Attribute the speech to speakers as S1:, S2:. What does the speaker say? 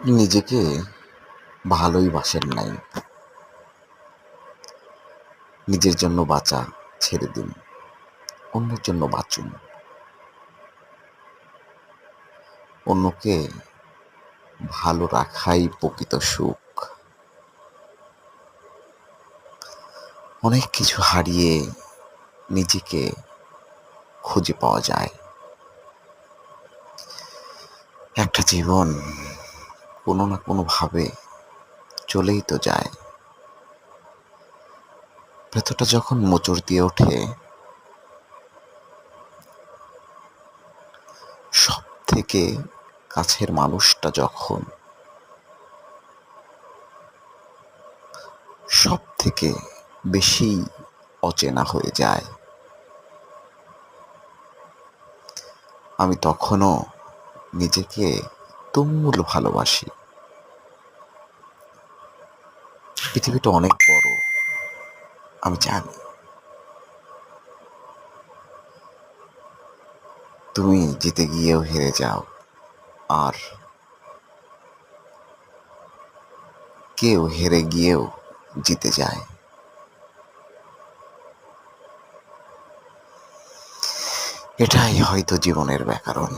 S1: আপনি নিজেকে ভালোই বাসেন নাই। নিজের জন্য বাঁচা ছেড়ে দিন, অন্যের জন্য বাঁচুন। অন্যকে ভালো রাখাই প্রকৃত সুখ। অনেক কিছু হারিয়ে নিজেকে খুঁজে পাওয়া যায়। একটা জীবন কোনো না কোনোভাবে চলেই তো যায়। ভেতরটা যখন মোচড় দিয়ে ওঠে, সব থেকে কাছের মানুষটা যখন সব থেকে বেশি অচেনা হয়ে যায়, আমি তখনও নিজেকে তুমুল ভালোবাসি। পৃথিবীটা অনেক বড়, আমি জানি। তুমি জিতে গিয়েও হেরে যাও, আর কেউ হেরে গিয়েও জিতে যায়। এটাই হয়তো জীবনের ব্যাকরণ।